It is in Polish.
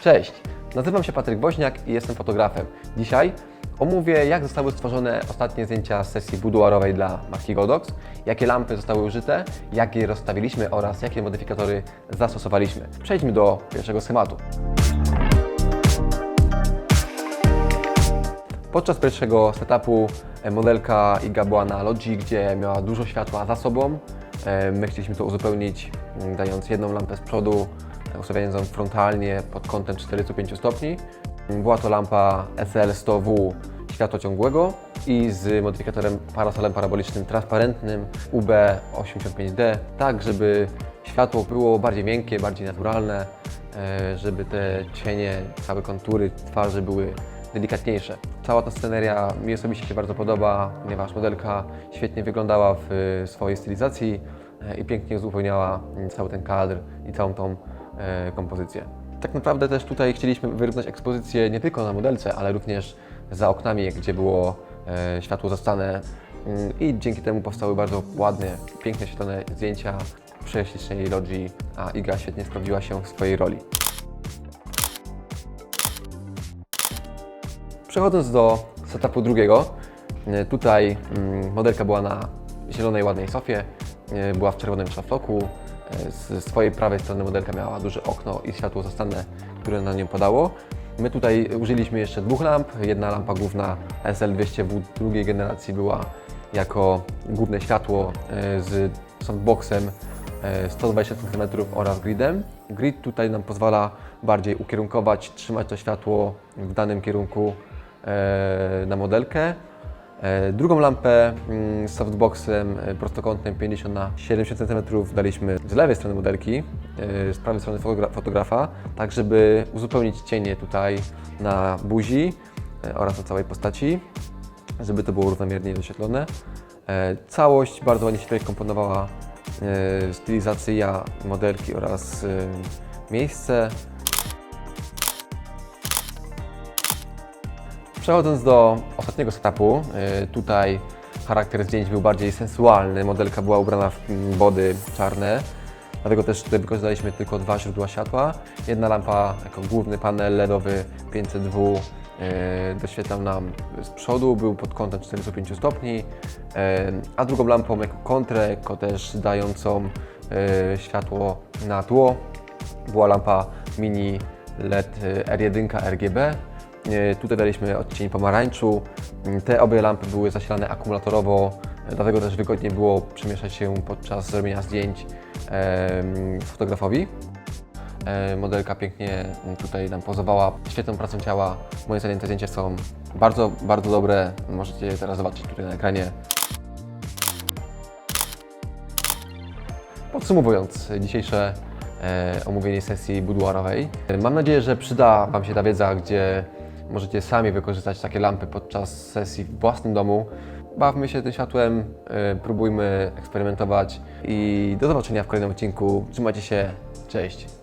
Cześć, nazywam się Patryk Woźniak i jestem fotografem. Dzisiaj omówię, jak zostały stworzone ostatnie zdjęcia z sesji buduarowej dla marki Godox, jakie lampy zostały użyte, jak je rozstawiliśmy oraz jakie modyfikatory zastosowaliśmy. Przejdźmy do pierwszego schematu. Podczas pierwszego setupu modelka IGA była na logii, gdzie miała dużo światła za sobą. My chcieliśmy to uzupełnić, dając jedną lampę z przodu, ustawiając ją frontalnie pod kątem 45 stopni. Była to lampa SL100W światłociągłego i z modyfikatorem parasolem parabolicznym transparentnym UB85D, tak żeby światło było bardziej miękkie, bardziej naturalne, żeby te cienie, całe kontury twarzy były delikatniejsze. Cała ta sceneria mi osobiście się bardzo podoba, ponieważ modelka świetnie wyglądała w swojej stylizacji i pięknie uzupełniała cały ten kadr i całą tą kompozycję. Tak naprawdę też tutaj chcieliśmy wyrównać ekspozycję nie tylko na modelce, ale również za oknami, gdzie było światło zastane i dzięki temu powstały bardzo ładne, pięknie oświetlone zdjęcia przy ślicznej logii, a IGA świetnie sprawdziła się w swojej roli. Przechodząc do setupu drugiego, tutaj modelka była na zielonej, ładnej sofie, była w czerwonym szafroku. Z swojej prawej strony modelka miała duże okno i światło zastanne, które na nią padało. My tutaj użyliśmy jeszcze dwóch lamp. Jedna lampa główna SL200W drugiej generacji była jako główne światło z softboxem 120 cm oraz gridem. Grid tutaj nam pozwala bardziej ukierunkować, trzymać to światło w danym kierunku na modelkę. Drugą lampę z softboxem prostokątnym 50 na 70 cm daliśmy z lewej strony modelki, z prawej strony fotografa, tak żeby uzupełnić cienie tutaj na buzi oraz na całej postaci, żeby to było równomiernie doświetlone. Całość bardzo ładnie się tutaj komponowała stylizacja modelki oraz miejsce. Przechodząc do ostatniego setupu, tutaj charakter zdjęć był bardziej sensualny, modelka była ubrana w body czarne, dlatego też tutaj wykorzystaliśmy tylko dwa źródła światła. Jedna lampa jako główny panel LEDowy 500W doświetlał nam z przodu, był pod kątem 45 stopni, a drugą lampą jako kontrę, jako też dającą światło na tło była lampa mini LED R1 RGB. Tutaj daliśmy odcień pomarańczu. Te obie lampy były zasilane akumulatorowo, dlatego też wygodnie było przemieszczać się podczas zrobienia zdjęć fotografowi. Modelka pięknie tutaj nam pozowała, świetną pracą ciała. Moim zdaniem te zdjęcia są bardzo, bardzo dobre. Możecie je teraz zobaczyć tutaj na ekranie. Podsumowując dzisiejsze omówienie sesji buduarowej, mam nadzieję, że przyda Wam się ta wiedza, gdzie możecie sami wykorzystać takie lampy podczas sesji w własnym domu. Bawmy się tym światłem, próbujmy eksperymentować i do zobaczenia w kolejnym odcinku. Trzymajcie się, cześć!